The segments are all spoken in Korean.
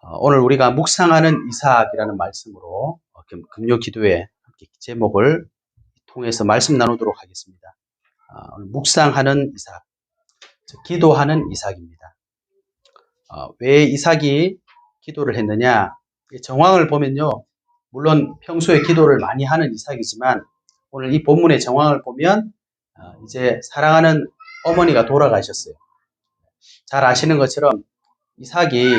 오늘 우리가 묵상하는 이삭이라는 말씀으로 금요 기도회 제목을 통해서 말씀 나누도록 하겠습니다. 오늘 묵상하는 이삭, 기도하는 이삭입니다. 왜 이삭이 기도를 했느냐? 정황을 보면요, 물론 평소에 기도를 많이 하는 이삭이지만 오늘 이 본문의 정황을 보면 이제 사랑하는 어머니가 돌아가셨어요. 잘 아시는 것처럼 이삭이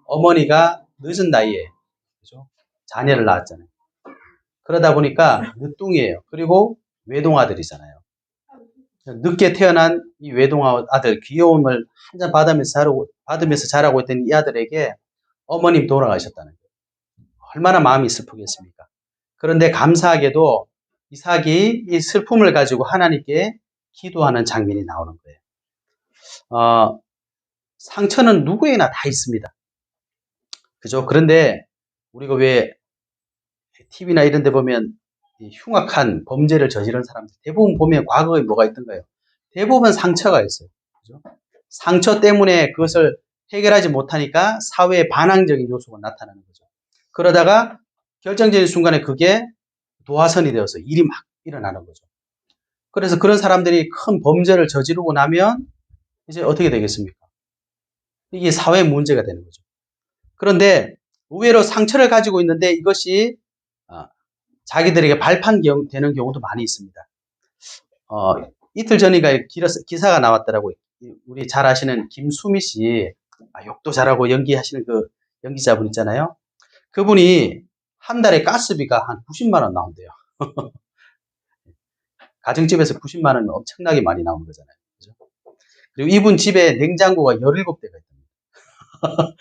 어머니가 늦은 나이에 그죠? 자녀를 낳았잖아요. 그러다 보니까 늦둥이에요. 그리고 외동아들이잖아요. 늦게 태어난 이 외동아들 귀여움을 한잔 받으면서 자라고 있던 이 아들에게 어머님 돌아가셨다는 거예요. 얼마나 마음이 슬프겠습니까? 그런데 감사하게도 이삭이 이 슬픔을 가지고 하나님께 기도하는 장면이 나오는 거예요. 상처는 누구에나 다 있습니다. 그죠? 그런데 우리가 왜 TV나 이런 데 보면 흉악한 범죄를 저지른 사람들 대부분 보면 과거에 뭐가 있던가요? 대부분 상처가 있어요. 그죠? 상처 때문에 그것을 해결하지 못하니까 사회의 반항적인 요소가 나타나는 거죠. 그러다가 결정적인 순간에 그게 도화선이 되어서 일이 막 일어나는 거죠. 그래서 그런 사람들이 큰 범죄를 저지르고 나면 이제 어떻게 되겠습니까? 이게 사회 문제가 되는 거죠. 그런데 의외로 상처를 가지고 있는데 이것이 자기들에게 발판되는 경우도 많이 있습니다. 이틀 전인가 기사가 나왔더라고요. 우리 잘 아시는 김수미 씨, 욕도 잘하고 연기하시는 그 연기자분 있잖아요. 그분이 한 달에 가스비가 한 90만 원 나온대요. 가정집에서 90만 원은 엄청나게 많이 나오는 거잖아요. 그죠? 그리고 이분 집에 냉장고가 17대가 있답니다.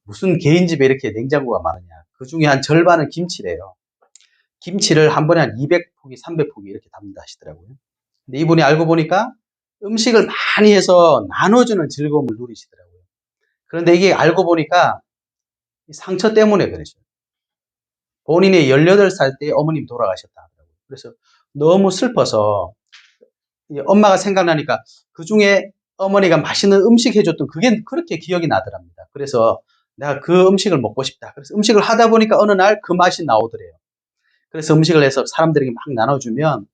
무슨 개인 집에 이렇게 냉장고가 많으냐. 그 중에 한 절반은 김치래요. 김치를 한 번에 한 200포기, 300포기 이렇게 담는다 하시더라고요. 근데 이분이 알고 보니까 음식을 많이 해서 나눠주는 즐거움을 누리시더라고요. 그런데 이게 알고 보니까 상처 때문에 그러죠. 본인이 18살 때 어머님 돌아가셨다 하더라고요. 그래서 너무 슬퍼서 엄마가 생각나니까 그 중에 어머니가 맛있는 음식 해줬던 그게 그렇게 기억이 나더랍니다. 그래서 내가 그 음식을 먹고 싶다. 그래서 음식을 하다 보니까 어느 날 그 맛이 나오더래요. 그래서 음식을 해서 사람들에게 막 나눠주면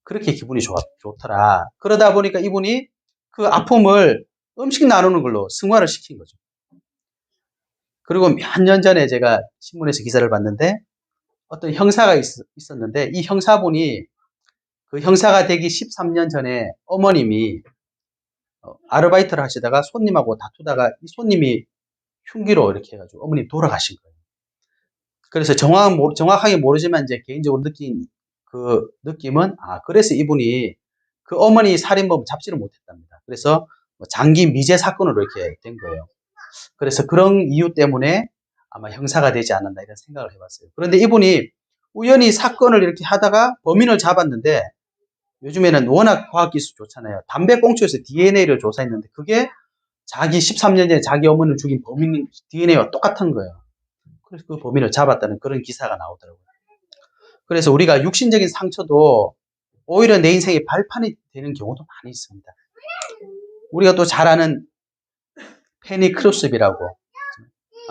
그렇게 기분이 좋더라. 그러다 보니까 이분이 그 아픔을 음식 나누는 걸로 승화를 시킨 거죠. 그리고 몇 년 전에 제가 신문에서 기사를 봤는데 어떤 형사가 있었는데 이 형사분이 그 형사가 되기 13년 전에 어머님이 아르바이트를 하시다가 손님하고 다투다가 이 손님이 흉기로 이렇게 해가지고 어머님 돌아가신 거예요. 그래서 정확하게 모르지만 이제 개인적으로 느낀 그 느낌은 그래서 이분이 그 어머니 살인범 잡지를 못했답니다. 그래서 장기 미제 사건으로 이렇게 된 거예요. 그래서 그런 이유 때문에 아마 형사가 되지 않았나 이런 생각을 해봤어요. 그런데 이분이 우연히 사건을 이렇게 하다가 범인을 잡았는데 요즘에는 워낙 과학기술 좋잖아요. 담배 꽁초에서 DNA를 조사했는데 그게 자기 13년 전에 자기 어머니를 죽인 범인 DNA와 똑같은 거예요. 그래서 그 범인을 잡았다는 그런 기사가 나오더라고요. 그래서 우리가 육신적인 상처도 오히려 내 인생의 발판이 되는 경우도 많이 있습니다. 우리가 또 잘 아는 페니 크루스비라고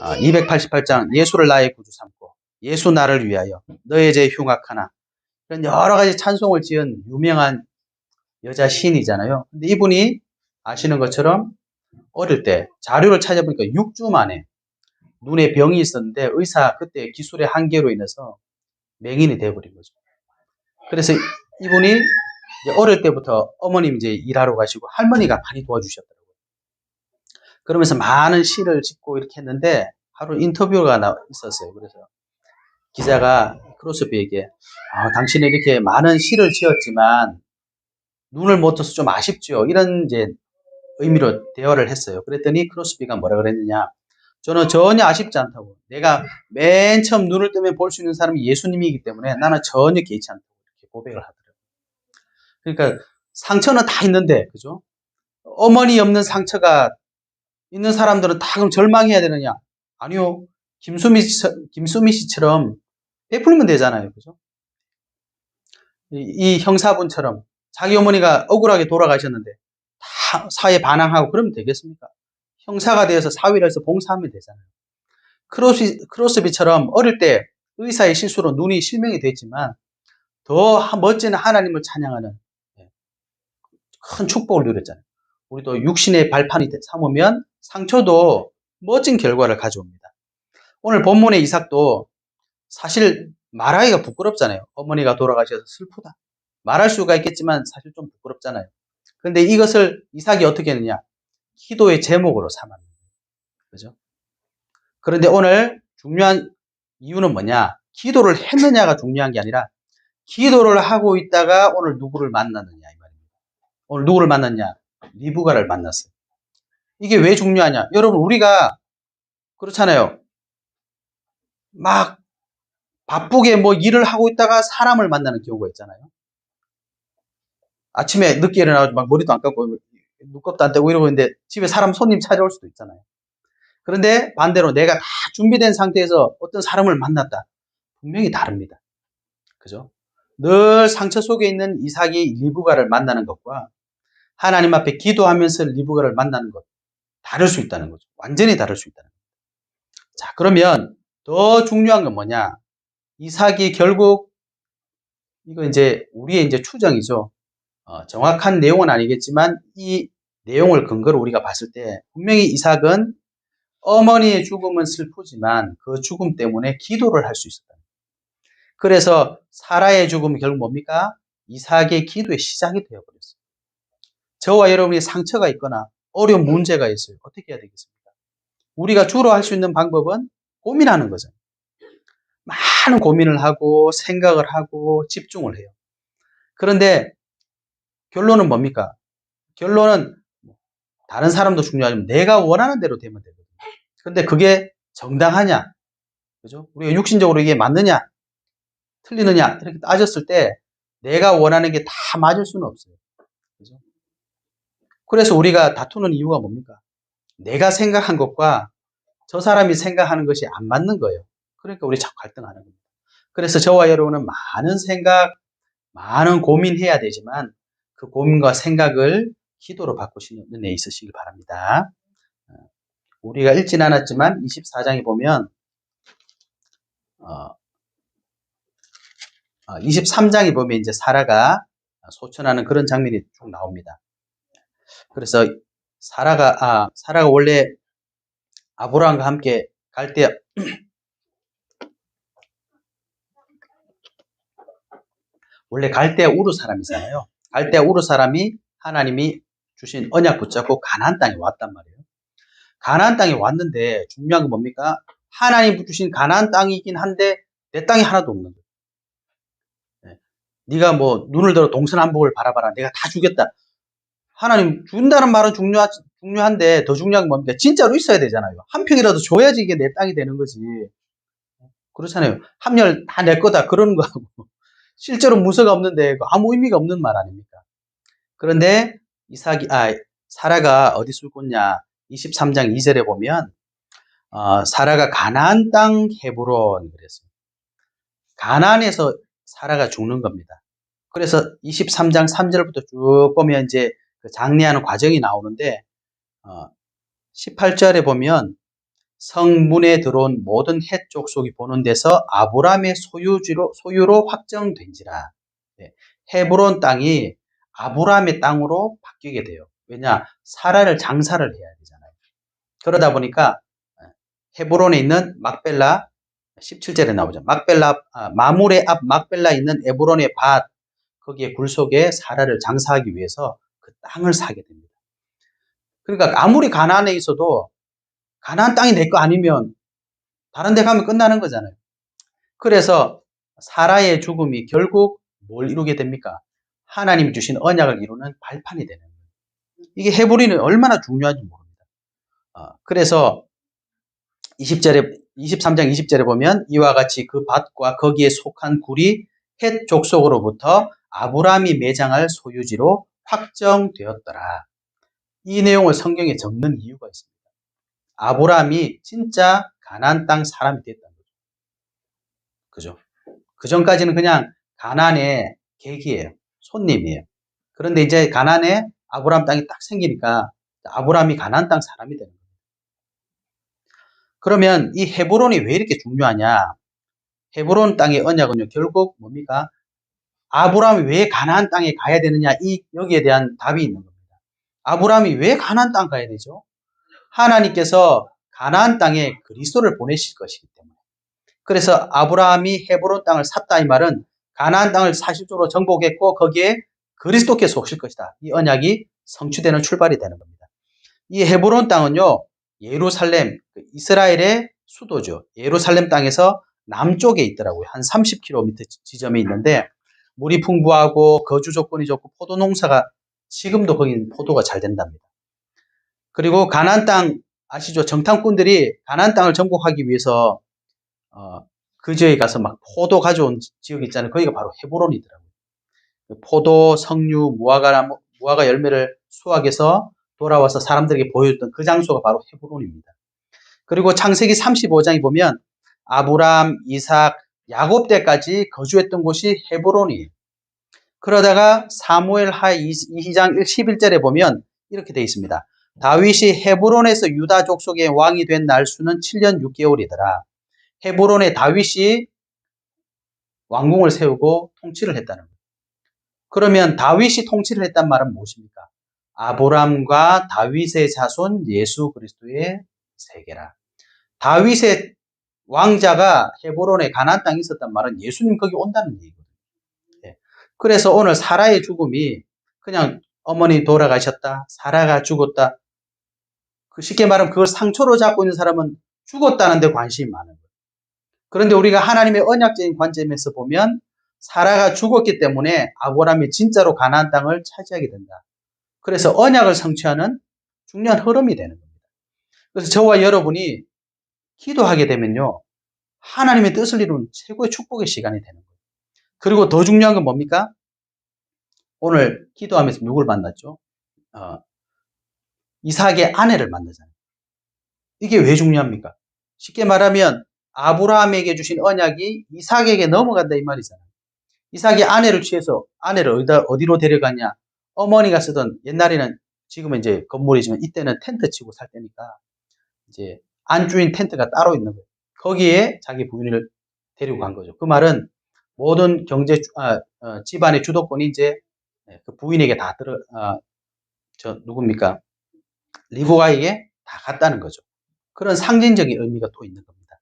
288장 예수를 나의 구주 삼고 예수 나를 위하여 너의 죄 흉악하나 이런 여러 가지 찬송을 지은 유명한 여자 시인이잖아요. 근데 이분이 아시는 것처럼 어릴 때 자료를 찾아보니까 6주 만에 눈에 병이 있었는데 의사 그때 기술의 한계로 인해서 맹인이 되어버린 거죠. 그래서 이분이 어릴 때부터 어머님 이제 일하러 가시고 할머니가 많이 도와주셨더라고요. 그러면서 많은 시를 짓고 이렇게 했는데 하루 인터뷰가 있었어요. 그래서 기자가 크로스비에게 당신이 이렇게 많은 시를 지었지만 눈을 못 떠서 좀 아쉽죠. 이런 이제 의미로 대화를 했어요. 그랬더니 크로스비가 뭐라 그랬느냐. 저는 전혀 아쉽지 않다고. 내가 맨 처음 눈을 뜨면 볼 수 있는 사람이 예수님이기 때문에 나는 전혀 개의치 않다고 이렇게 고백을 하더라고요. 그러니까 상처는 다 있는데, 그죠? 어머니 없는 상처가 있는 사람들은 다 그럼 절망해야 되느냐? 아니요. 김수미 씨처럼 베풀면 되잖아요. 그죠? 이 형사분처럼 자기 어머니가 억울하게 돌아가셨는데 다 사회 반항하고 그러면 되겠습니까? 형사가 되어서 사회를 해서 봉사하면 되잖아요. 크로스비처럼 어릴 때 의사의 실수로 눈이 실명이 됐지만 더 멋진 하나님을 찬양하는 큰 축복을 누렸잖아요. 우리도 육신의 발판이 삼으면 상처도 멋진 결과를 가져옵니다. 오늘 본문의 이삭도 사실 말하기가 부끄럽잖아요. 어머니가 돌아가셔서 슬프다. 말할 수가 있겠지만 사실 좀 부끄럽잖아요. 그런데 이것을 이삭이 어떻게 했느냐? 기도의 제목으로 삼았는 거예요. 그죠? 그런데 오늘 중요한 이유는 뭐냐? 기도를 했느냐가 중요한 게 아니라 기도를 하고 있다가 오늘 누구를 만났느냐 이 말입니다. 오늘 누구를 만났냐? 리브가를 만났어요. 이게 왜 중요하냐? 여러분 우리가 그렇잖아요. 막 바쁘게 뭐 일을 하고 있다가 사람을 만나는 경우가 있잖아요. 아침에 늦게 일어나서 막 머리도 안 감고 눈곱도 안 떼고 이러고 있는데 집에 사람 손님 찾아올 수도 있잖아요. 그런데 반대로 내가 다 준비된 상태에서 어떤 사람을 만났다. 분명히 다릅니다. 그죠? 늘 상처 속에 있는 이삭이 리브가를 만나는 것과 하나님 앞에 기도하면서 리브가를 만나는 것 다를 수 있다는 거죠. 완전히 다를 수 있다는 거죠. 자, 그러면 더 중요한 건 뭐냐? 이삭이 결국 이거 이제 우리의 이제 추정이죠. 정확한 내용은 아니겠지만 이 내용을 근거로 우리가 봤을 때 분명히 이삭은 어머니의 죽음은 슬프지만 그 죽음 때문에 기도를 할 수 있었다. 그래서 사라의 죽음이 결국 뭡니까? 이삭의 기도의 시작이 되어버렸어요. 저와 여러분이 상처가 있거나 어려운 문제가 있어요. 어떻게 해야 되겠습니까? 우리가 주로 할 수 있는 방법은 고민하는 거죠. 많은 고민을 하고 생각을 하고 집중을 해요. 그런데 결론은 뭡니까? 결론은 다른 사람도 중요하지만 내가 원하는 대로 되면 되거든요. 근데 그게 정당하냐? 그죠? 우리가 육신적으로 이게 맞느냐? 틀리느냐? 이렇게 따졌을 때 내가 원하는 게 다 맞을 수는 없어요. 그죠? 그래서 우리가 다투는 이유가 뭡니까? 내가 생각한 것과 저 사람이 생각하는 것이 안 맞는 거예요. 그러니까 우리 자꾸 갈등하는 겁니다. 그래서 저와 여러분은 많은 생각, 많은 고민해야 되지만 그 고민과 생각을 기도로 바꾸시는 은혜 있으시길 바랍니다. 우리가 읽진 않았지만 24장에 보면 23장에 보면 이제 사라가 소천하는 그런 장면이 쭉 나옵니다. 그래서 사라가 원래 아브라함과 함께 갈대아 원래 갈대아 우르 사람이잖아요. 갈대아 우르 사람이 하나님이 주신 언약 붙잡고 가나안 땅에 왔단 말이에요. 가나안 땅에 왔는데 중요한 건 뭡니까? 하나님 주신 가나안 땅이긴 한데 내 땅이 하나도 없는 거예요. 네가 뭐 눈을 들어 동서남북을 바라봐라. 내가 다 주겠다. 하나님 준다는 말은 중요한데 더 중요한 건 뭡니까? 진짜로 있어야 되잖아요. 한 평이라도 줘야지 이게 내 땅이 되는 거지. 그렇잖아요. 함열 다 내 거다 그러는 거하고 실제로 문서가 없는데 아무 의미가 없는 말 아닙니까? 그런데 사라가 어디 숨었냐? 23장 2절에 보면 사라가 가나안 땅 헤브론 그랬어요. 가나안에서 사라가 죽는 겁니다. 그래서 23장 3절부터 쭉 보면 이제 그 장례하는 과정이 나오는데 18절에 보면 성문에 들어온 모든 헷 족속이 보는 데서 아브라함의 소유로 확정된지라. 헤브론 땅이 아브라함의 땅으로 바뀌게 돼요. 왜냐? 사라를 장사를 해야 되잖아요. 그러다 보니까 헤브론에 있는 막벨라 17절에 나오죠. 마물의 앞 막벨라 있는 에브론의 밭 거기에 굴 속에 사라를 장사하기 위해서 그 땅을 사게 됩니다. 그러니까 아무리 가나안에 있어도 가나안 땅이 내 거 아니면 다른 데 가면 끝나는 거잖아요. 그래서 사라의 죽음이 결국 뭘 이루게 됩니까? 하나님 주신 언약을 이루는 발판이 되는 거예요. 이게 헤브론이 얼마나 중요한지 모릅니다. 그래서 23장 20절에 보면 이와 같이 그 밭과 거기에 속한 굴이 헷 족속으로부터 아브라함이 매장할 소유지로 확정되었더라. 이 내용을 성경에 적는 이유가 있습니다. 아브라함이 진짜 가나안 땅 사람이 됐다는 거죠. 그죠? 그 전까지는 그냥 가나안의 객이에요. 손님이에요. 그런데 이제 가나안에 아브라함 땅이 딱 생기니까 아브라함이 가나안 땅 사람이 되는 거예요. 그러면 이 헤브론이 왜 이렇게 중요하냐? 헤브론 땅의 언약은요, 결국 뭡니까? 아브라함이 왜 가나안 땅에 가야 되느냐? 여기에 대한 답이 있는 겁니다. 아브라함이 왜 가나안 땅 가야 되죠? 하나님께서 가나안 땅에 그리스도를 보내실 것이기 때문에. 그래서 아브라함이 헤브론 땅을 샀다 이 말은 가나안 땅을 사실적으로 정복했고 거기에 그리스도께서 오실 것이다. 이 언약이 성취되는 출발이 되는 겁니다. 이 헤브론 땅은요, 예루살렘, 이스라엘의 수도죠. 예루살렘 땅에서 남쪽에 있더라고요. 한 30km 지점에 있는데 물이 풍부하고 거주 조건이 좋고 포도 농사가 지금도 거기는 포도가 잘 된답니다. 그리고 가나안 땅 아시죠? 정탐꾼들이 가나안 땅을 정복하기 위해서 그 지역에 가서 막 포도 가져온 지역 있잖아요. 거기가 바로 헤브론이더라고요. 포도, 석류, 무화과 열매를 수확해서 돌아와서 사람들에게 보여줬던 그 장소가 바로 헤브론입니다. 그리고 창세기 35장에 보면 아브람, 이삭, 야곱 때까지 거주했던 곳이 헤브론이에요. 그러다가 사무엘하 2장 11절에 보면 이렇게 되어 있습니다. 다윗이 헤브론에서 유다 족속의 왕이 된 날수는 7년 6개월이더라. 헤브론에 다윗이 왕궁을 세우고 통치를 했다는 거예요. 그러면 다윗이 통치를 했단 말은 무엇입니까? 아브람과 다윗의 자손 예수 그리스도의 세계라. 다윗의 왕자가 헤브론에 가나안 땅에 있었단 말은 예수님 거기 온다는 얘기거든요. 그래서 오늘 사라의 죽음이 그냥 어머니 돌아가셨다, 사라가 죽었다. 쉽게 말하면 그걸 상처로 잡고 있는 사람은 죽었다는 데 관심이 많은 거예요. 그런데 우리가 하나님의 언약적인 관점에서 보면 사라가 죽었기 때문에 아브라함이 진짜로 가나안 땅을 차지하게 된다. 그래서 언약을 성취하는 중요한 흐름이 되는 겁니다. 그래서 저와 여러분이 기도하게 되면요, 하나님의 뜻을 이루는 최고의 축복의 시간이 되는 거예요. 그리고 더 중요한 건 뭡니까? 오늘 기도하면서 누굴 만났죠? 이삭의 아내를 만나잖아요. 이게 왜 중요합니까? 쉽게 말하면 아브라함에게 주신 언약이 이삭에게 넘어간다 이 말이잖아요. 이삭이 아내를 취해서 아내를 어디로 데려가냐? 어머니가 쓰던 옛날에는 지금은 이제 건물이지만 이때는 텐트 치고 살 때니까 이제 안주인 텐트가 따로 있는 거예요. 거기에 자기 부인을 데리고 간 거죠. 그 말은 모든 집안의 주도권이 이제 그 부인에게 다 누굽니까? 리브가에게 다 갔다는 거죠. 그런 상징적인 의미가 또 있는 겁니다.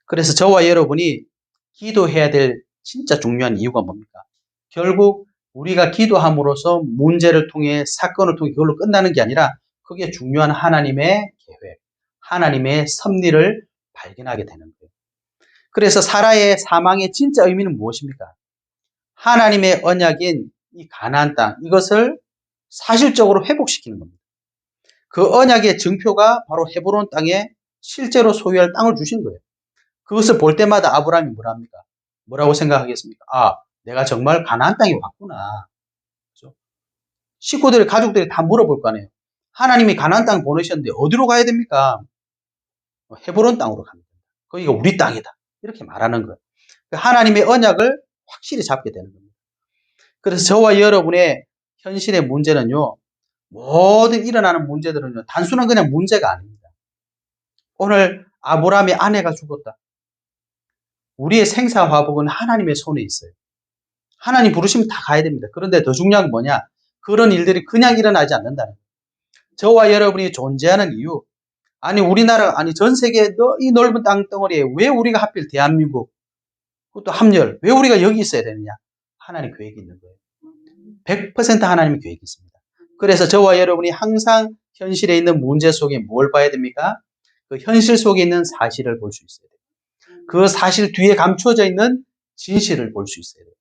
그래서 저와 여러분이 기도해야 될 진짜 중요한 이유가 뭡니까? 결국 우리가 기도함으로써 문제를 통해 사건을 통해 그걸로 끝나는 게 아니라 그게 중요한 하나님의 계획, 하나님의 섭리를 발견하게 되는 거예요. 그래서 사라의 사망의 진짜 의미는 무엇입니까? 하나님의 언약인 이 가나안 땅, 이것을 사실적으로 회복시키는 겁니다. 그 언약의 증표가 바로 헤브론 땅에 실제로 소유할 땅을 주신 거예요. 그것을 볼 때마다 아브라함이 뭐랍니까? 뭐라고 생각하겠습니까? 아, 내가 정말 가나안 땅에 왔구나. 그렇죠? 식구들이, 가족들이 다 물어볼 거 아니에요. 하나님이 가나안 땅 보내셨는데 어디로 가야 됩니까? 헤브론 땅으로 갑니다. 거기가 우리 땅이다. 이렇게 말하는 거예요. 하나님의 언약을 확실히 잡게 되는 겁니다. 그래서 저와 여러분의 현실의 문제는요, 모든 일어나는 문제들은요, 단순한 그냥 문제가 아닙니다. 오늘 아브라함의 아내가 죽었다. 우리의 생사화복은 하나님의 손에 있어요. 하나님 부르시면 다 가야 됩니다. 그런데 더 중요한 건 뭐냐? 그런 일들이 그냥 일어나지 않는다는 거예요. 저와 여러분이 존재하는 이유, 아니 우리나라, 아니 전 세계 이 넓은 땅덩어리에 왜 우리가 하필 대한민국, 그것도 함열, 왜 우리가 여기 있어야 되느냐? 하나님 계획이 있는 거예요. 100% 하나님의 계획이 있습니다. 그래서 저와 여러분이 항상 현실에 있는 문제 속에 뭘 봐야 됩니까? 그 현실 속에 있는 사실을 볼 수 있어야 돼요. 그 사실 뒤에 감춰져 있는 진실을 볼 수 있어야 돼요.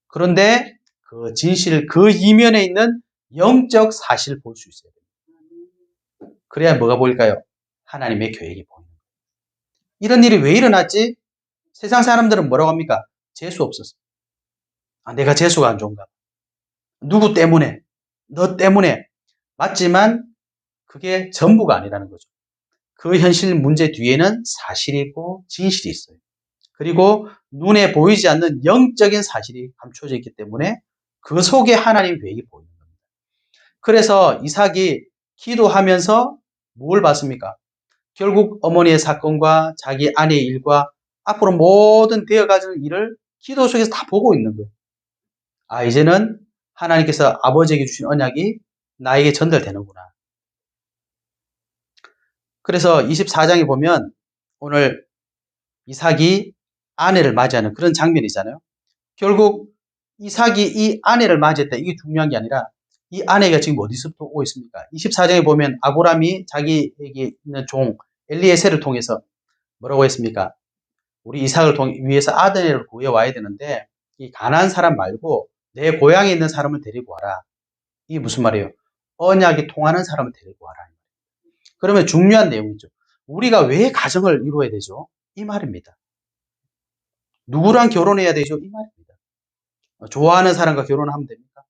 그런데 그 진실, 그 이면에 있는 영적 사실을 볼 수 있어야 돼요. 그래야 뭐가 보일까요? 하나님의 계획이 보이는 거예요. 이런 일이 왜 일어났지? 세상 사람들은 뭐라고 합니까? 재수 없었어. 아, 내가 재수가 안 좋은가? 누구 때문에? 너 때문에. 맞지만 그게 전부가 아니라는 거죠. 그 현실 문제 뒤에는 사실이 있고 진실이 있어요. 그리고 눈에 보이지 않는 영적인 사실이 감춰져 있기 때문에 그 속에 하나님의 계획이 보이는 겁니다. 그래서 이삭이 기도하면서 뭘 봤습니까? 결국 어머니의 사건과 자기 아내의 일과 앞으로 모든 되어가는 일을 기도 속에서 다 보고 있는 거예요. 아, 이제는 하나님께서 아버지에게 주신 언약이 나에게 전달되는구나. 그래서 24장에 보면 오늘 이삭이 아내를 맞이하는 그런 장면이잖아요. 결국 이삭이 이 아내를 맞이했다. 이게 중요한 게 아니라 이 아내가 지금 어디서부터 오고 있습니까? 24장에 보면 아브라함이 자기에게 있는 종 엘리에셀을 통해서 뭐라고 했습니까? 우리 이삭을 위해서 아들을 구해와야 되는데 이 가난한 사람 말고 내 고향에 있는 사람을 데리고 와라. 이게 무슨 말이에요? 언약이 통하는 사람을 데리고 와라. 그러면 중요한 내용이죠. 우리가 왜 가정을 이루어야 되죠? 이 말입니다. 누구랑 결혼해야 되죠? 이 말입니다. 좋아하는 사람과 결혼하면 됩니까?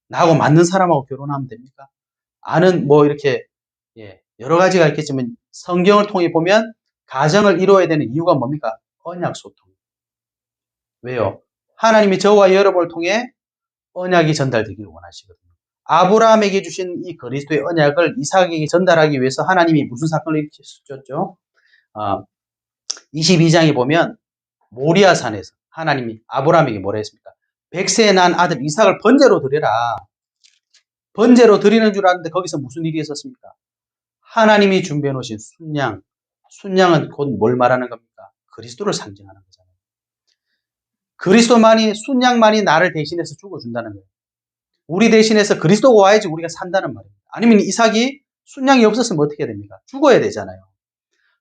나하고 맞는 사람하고 결혼하면 됩니까? 아는 뭐 이렇게 여러 가지가 있겠지만 성경을 통해 보면 가정을 이루어야 되는 이유가 뭡니까? 언약 소통. 왜요? 하나님이 저와 여러분을 통해 언약이 전달되기를 원하시거든요. 아브라함에게 주신 이 그리스도의 언약을 이삭에게 전달하기 위해서 하나님이 무슨 사건을 일으키셨죠? 22장에 보면 모리아산에서 하나님이 아브라함에게 뭐라 했습니까? 100세에 난 아들 이삭을 번제로 드려라. 번제로 드리는 줄 알았는데 거기서 무슨 일이 있었습니까? 하나님이 준비해 놓으신 순양. 순양은 곧 뭘 말하는 겁니까? 그리스도를 상징하는 거잖아요. 그리스도만이, 순양만이 나를 대신해서 죽어준다는 거예요. 우리 대신해서 그리스도가 와야지 우리가 산다는 말입니다. 아니면 이삭이 순양이 없었으면 어떻게 됩니까? 죽어야 되잖아요.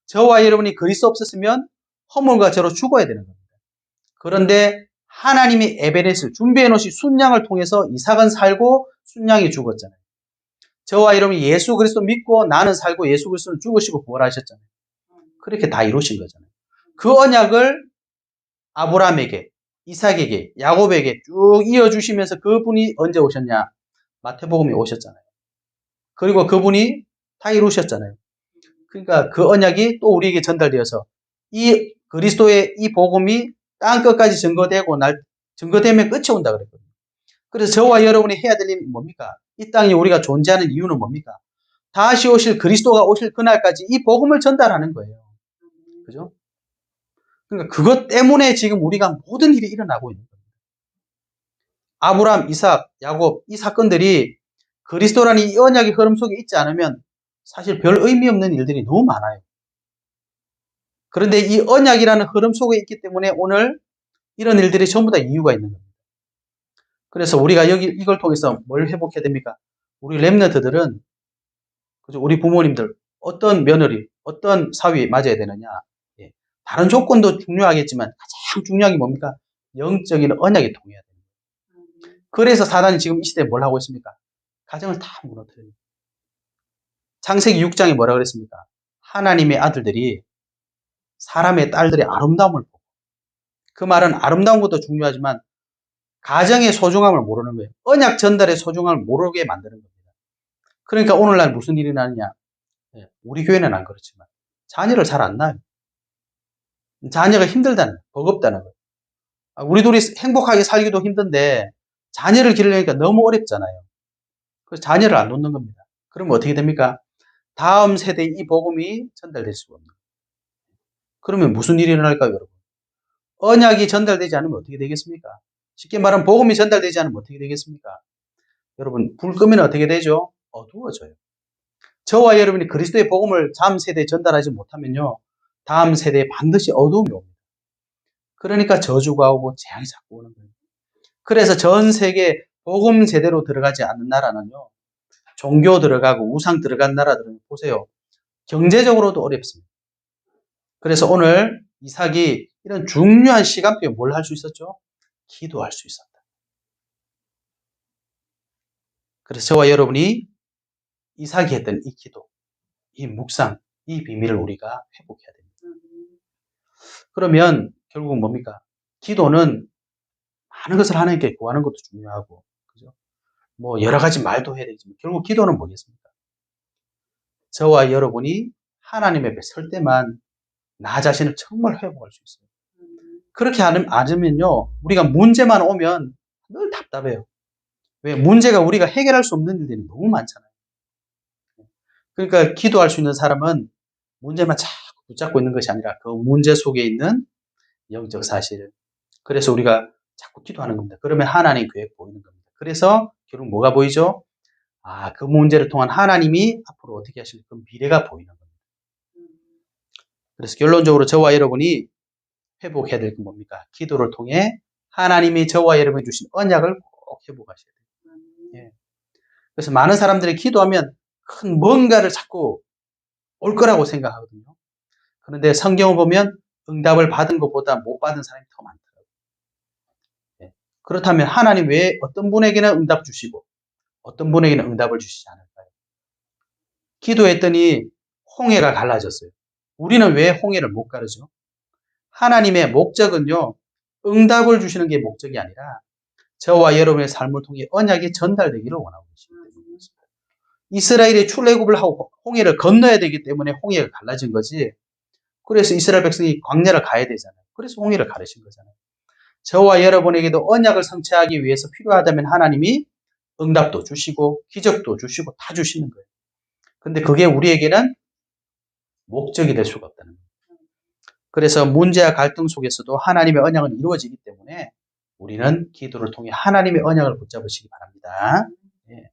저와 여러분이 그리스도 없었으면 허물과 죄로 죽어야 되는 겁니다. 그런데 하나님이 에베넷을 준비해 놓으신 순양을 통해서 이삭은 살고 순양이 죽었잖아요. 저와 여러분이 예수 그리스도 믿고 나는 살고 예수 그리스도는 죽으시고 부활하셨잖아요. 그렇게 다 이루신 거잖아요. 그 언약을 아브라함에게, 이삭에게, 야곱에게 쭉 이어주시면서 그분이 언제 오셨냐? 마태복음에 오셨잖아요. 그리고 그분이 다 이루셨잖아요. 그러니까 그 언약이 또 우리에게 전달되어서 이 그리스도의 이 복음이 땅 끝까지 증거되면 끝이 온다 그랬거든요. 그래서 저와 여러분이 해야 될 일은 뭡니까? 이 땅에 우리가 존재하는 이유는 뭡니까? 다시 오실 그리스도가 오실 그날까지 이 복음을 전달하는 거예요. 그죠? 그러니까 그것 때문에 지금 우리가 모든 일이 일어나고 있는 겁니다. 아브라함, 이삭, 야곱 이 사건들이 그리스도라는 이 언약의 흐름 속에 있지 않으면 사실 별 의미 없는 일들이 너무 많아요. 그런데 이 언약이라는 흐름 속에 있기 때문에 오늘 이런 일들이 전부 다 이유가 있는 겁니다. 그래서 우리가 이걸 통해서 뭘 회복해야 됩니까? 우리 렘넌트들은, 우리 부모님들, 어떤 며느리, 어떤 사위 맞아야 되느냐? 다른 조건도 중요하겠지만 가장 중요한 게 뭡니까? 영적인 언약이 통해야 됩니다. 그래서 사단이 지금 이 시대에 뭘 하고 있습니까? 가정을 다 무너뜨려요. 창세기 6장에 뭐라 그랬습니까? 하나님의 아들들이 사람의 딸들의 아름다움을 보고, 그 말은 아름다운 것도 중요하지만 가정의 소중함을 모르는 거예요. 언약 전달의 소중함을 모르게 만드는 겁니다. 그러니까 오늘날 무슨 일이 나느냐? 우리 교회는 안 그렇지만 자녀를 잘 안 낳아요. 자녀가 힘들다는 거예요. 버겁다는 거예요. 우리 둘이 행복하게 살기도 힘든데 자녀를 기르려니까 너무 어렵잖아요. 그래서 자녀를 안 놓는 겁니다. 그러면 어떻게 됩니까? 다음 세대에 이 복음이 전달될 수가 없는 거예요. 그러면 무슨 일이 일어날까요, 여러분? 언약이 전달되지 않으면 어떻게 되겠습니까? 쉽게 말하면 복음이 전달되지 않으면 어떻게 되겠습니까? 여러분, 불 끄면 어떻게 되죠? 어두워져요. 저와 여러분이 그리스도의 복음을 다음 세대에 전달하지 못하면요, 다음 세대에 반드시 어두움이 옵니다. 그러니까 저주가 오고 재앙이 자꾸 오는 거예요. 그래서 전 세계 복음 제대로 들어가지 않는 나라는요, 종교 들어가고 우상 들어간 나라들은 보세요. 경제적으로도 어렵습니다. 그래서 오늘 이삭이 이런 중요한 시간표에 뭘 할 수 있었죠? 기도할 수 있었다. 그래서 저와 여러분이 이삭이 했던 이 기도, 이 묵상, 이 비밀을 우리가 회복해야 됩니다. 그러면 결국은 뭡니까? 기도는 많은 것을 하나님께 구하는 것도 중요하고, 그죠? 뭐 여러 가지 말도 해야 되지만 결국 기도는 뭐겠습니까? 저와 여러분이 하나님 앞에 설 때만 나 자신을 정말 회복할 수 있어요. 그렇게 않으면요, 우리가 문제만 오면 늘 답답해요. 왜? 문제가 우리가 해결할 수 없는 일들이 너무 많잖아요. 그러니까 기도할 수 있는 사람은 문제만 자꾸 붙잡고 있는 것이 아니라 그 문제 속에 있는 영적 사실. 그래서 우리가 자꾸 기도하는 겁니다. 그러면 하나님 계획 보이는 겁니다. 그래서 결국 뭐가 보이죠? 그 문제를 통한 하나님이 앞으로 어떻게 하실 그 미래가 보이는 겁니다. 그래서 결론적으로 저와 여러분이 회복해야 될 건 뭡니까? 기도를 통해 하나님이 저와 여러분이 주신 언약을 꼭 회복하셔야 돼요. 예. 그래서 많은 사람들이 기도하면 큰 뭔가를 자꾸 올 거라고 생각하거든요. 그런데 성경을 보면 응답을 받은 것보다 못 받은 사람이 더 많더라고요. 예. 그렇다면 하나님 왜 어떤 분에게는 응답 주시고 어떤 분에게는 응답을 주시지 않을까요? 기도했더니 홍해가 갈라졌어요. 우리는 왜 홍해를 못 가르죠? 하나님의 목적은요, 응답을 주시는 게 목적이 아니라 저와 여러분의 삶을 통해 언약이 전달되기를 원하고 계십니다. 이스라엘이 출애굽을 하고 홍해를 건너야 되기 때문에 홍해가 갈라진 거지. 그래서 이스라엘 백성이 광야를 가야 되잖아요. 그래서 홍해를 가르신 거잖아요. 저와 여러분에게도 언약을 성취하기 위해서 필요하다면 하나님이 응답도 주시고 기적도 주시고 다 주시는 거예요. 근데 그게 우리에게는 목적이 될 수가 없다는 거예요. 그래서 문제와 갈등 속에서도 하나님의 언약은 이루어지기 때문에 우리는 기도를 통해 하나님의 언약을 붙잡으시기 바랍니다. 예.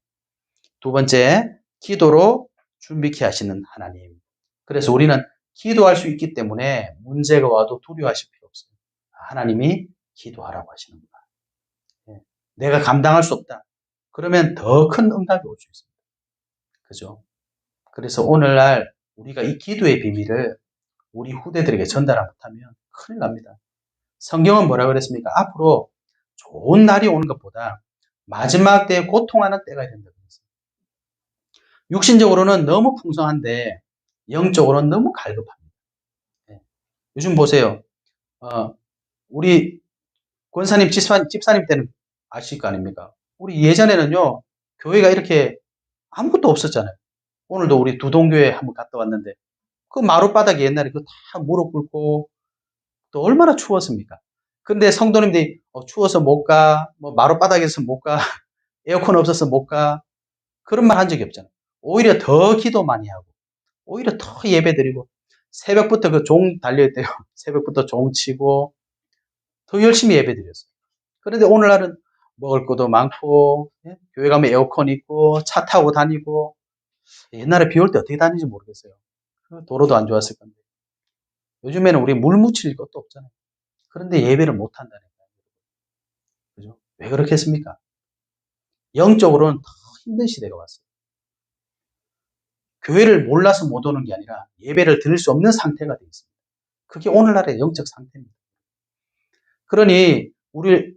두 번째, 기도로 준비케 하시는 하나님. 그래서 우리는 기도할 수 있기 때문에 문제가 와도 두려워하실 필요 없어요. 하나님이 기도하라고 하시는구나. 예. 내가 감당할 수 없다. 그러면 더 큰 응답이 올 수 있습니다. 그죠? 그래서 오늘날 우리가 이 기도의 비밀을 우리 후대들에게 전달 못하면 큰일 납니다. 성경은 뭐라 그랬습니까? 앞으로 좋은 날이 오는 것보다 마지막 때에 고통하는 때가 된다고 했습니다. 육신적으로는 너무 풍성한데 영적으로는 너무 갈급합니다. 네. 요즘 보세요. 우리 권사님, 집사님 때는 아실 거 아닙니까? 우리 예전에는요, 교회가 이렇게 아무것도 없었잖아요. 오늘도 우리 두동교회 한번 갔다 왔는데 그 마룻바닥에 옛날에 그 다 무릎 꿇고 또 얼마나 추웠습니까? 근데 성도님들이 추워서 못 가, 뭐 마룻바닥에서 못 가, 에어컨 없어서 못 가, 그런 말 한 적이 없잖아요. 오히려 더 기도 많이 하고, 오히려 더 예배 드리고, 새벽부터 그 종 달려있대요. 새벽부터 종 치고, 더 열심히 예배 드렸어요. 그런데 오늘날은 먹을 것도 많고, 예? 교회 가면 에어컨 있고, 차 타고 다니고, 옛날에 비 올 때 어떻게 다니는지 모르겠어요. 도로도 안 좋았을 건데. 요즘에는 우리 물 묻힐 것도 없잖아요. 그런데 예배를 못 한다는 거예요. 그죠? 왜 그렇게 했습니까? 영적으로는 더 힘든 시대가 왔어요. 교회를 몰라서 못 오는 게 아니라 예배를 드릴 수 없는 상태가 되어 있습니다. 그게 오늘날의 영적 상태입니다. 그러니 우리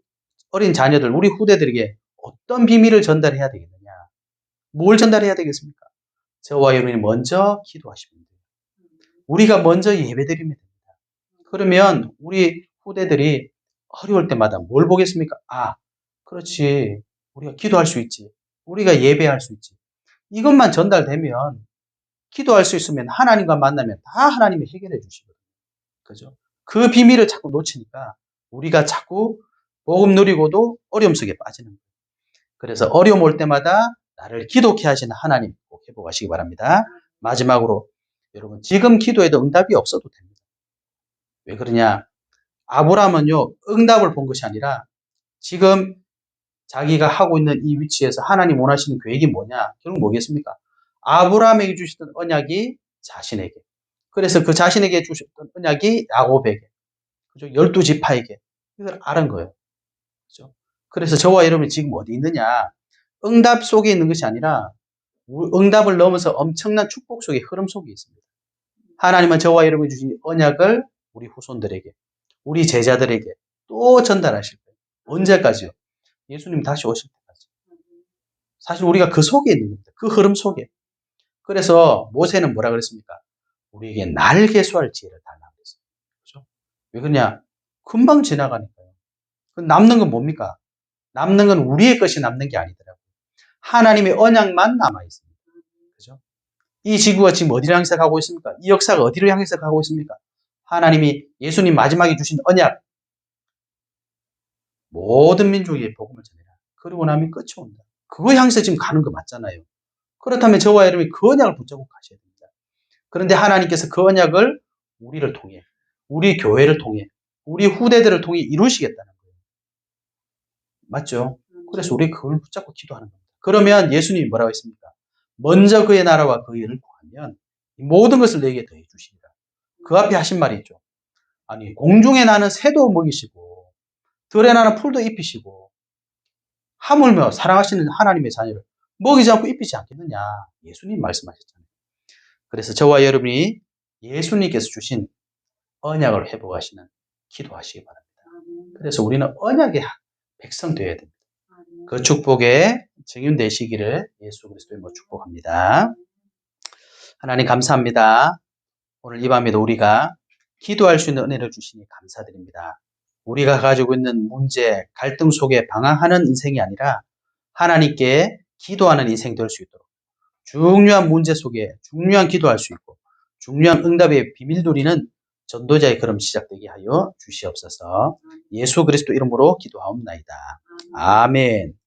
어린 자녀들, 우리 후대들에게 어떤 비밀을 전달해야 되겠느냐? 뭘 전달해야 되겠습니까? 저와 여러분이 먼저 기도하시면 돼요. 우리가 먼저 예배드리면 됩니다. 그러면 우리 후대들이 어려울 때마다 뭘 보겠습니까? 그렇지. 우리가 기도할 수 있지. 우리가 예배할 수 있지. 이것만 전달되면 기도할 수 있으면 하나님과 만나면 다 하나님이 해결해 주시거든요. 그죠? 그 비밀을 자꾸 놓치니까 우리가 자꾸 복음 누리고도 어려움 속에 빠지는 거예요. 그래서 어려움 올 때마다 나를 기도케 하시는 하나님 꼭 회복하시기 바랍니다. 마지막으로 여러분 지금 기도해도 응답이 없어도 됩니다. 왜 그러냐? 아브라함은요 응답을 본 것이 아니라 지금 자기가 하고 있는 이 위치에서 하나님 원하시는 계획이 뭐냐? 결국 뭐겠습니까? 아브라함에게 주셨던 언약이 자신에게. 그래서 그 자신에게 주셨던 언약이 야곱에게. 그죠? 12지파에게. 이걸 알은 거예요. 그죠? 그래서 저와 여러분이 지금 어디 있느냐? 응답 속에 있는 것이 아니라 응답을 넘어서 엄청난 축복 속의 흐름 속에 있습니다. 하나님은 저와 여러분이 주신 언약을 우리 후손들에게, 우리 제자들에게 또 전달하실 거예요. 언제까지요? 예수님 다시 오실 때까지. 사실 우리가 그 속에 있는 겁니다. 그 흐름 속에. 그래서 모세는 뭐라 그랬습니까? 우리에게 날개 수할 지혜를 달라고 그랬어요. 그렇죠? 왜 그러냐? 금방 지나가니까요. 남는 건 뭡니까? 남는 건 우리의 것이 남는 게 아니더라고요. 하나님의 언약만 남아 있습니다. 그죠? 이 지구가 지금 어디를 향해서 가고 있습니까? 이 역사가 어디를 향해서 가고 있습니까? 하나님이 예수님 마지막에 주신 언약, 모든 민족에게 복음을 전해라. 그리고 나면 끝이 온다. 그거 향해서 지금 가는 거 맞잖아요. 그렇다면 저와 여러분이 그 언약을 붙잡고 가셔야 됩니다. 그런데 하나님께서 그 언약을 우리를 통해, 우리 교회를 통해, 우리 후대들을 통해 이루시겠다는 거예요. 맞죠? 그래서 우리 그걸 붙잡고 기도하는 겁니다. 그러면 예수님이 뭐라고 했습니까? 먼저 그의 나라와 그의 의를 구하면 모든 것을 내게 더해 주시리라. 그 앞에 하신 말이 있죠. 아니, 공중에 나는 새도 먹이시고 들에 나는 풀도 입히시고 하물며 사랑하시는 하나님의 자녀를 먹이지 않고 입히지 않겠느냐. 예수님 말씀하셨잖아요. 그래서 저와 여러분이 예수님께서 주신 언약을 회복하시는 기도하시기 바랍니다. 그래서 우리는 언약의 백성 되어야 됩니다. 그 축복에 증인되시기를 예수 그리스도의 이름으로 축복합니다. 하나님 감사합니다. 오늘 이 밤에도 우리가 기도할 수 있는 은혜를 주시니 감사드립니다. 우리가 가지고 있는 문제, 갈등 속에 방황하는 인생이 아니라 하나님께 기도하는 인생 될 수 있도록 중요한 문제 속에 중요한 기도할 수 있고 중요한 응답의 비밀 누리는 전도자의 걸음 시작되게 하여 주시옵소서. 예수 그리스도 이름으로 기도하옵나이다. 아멘.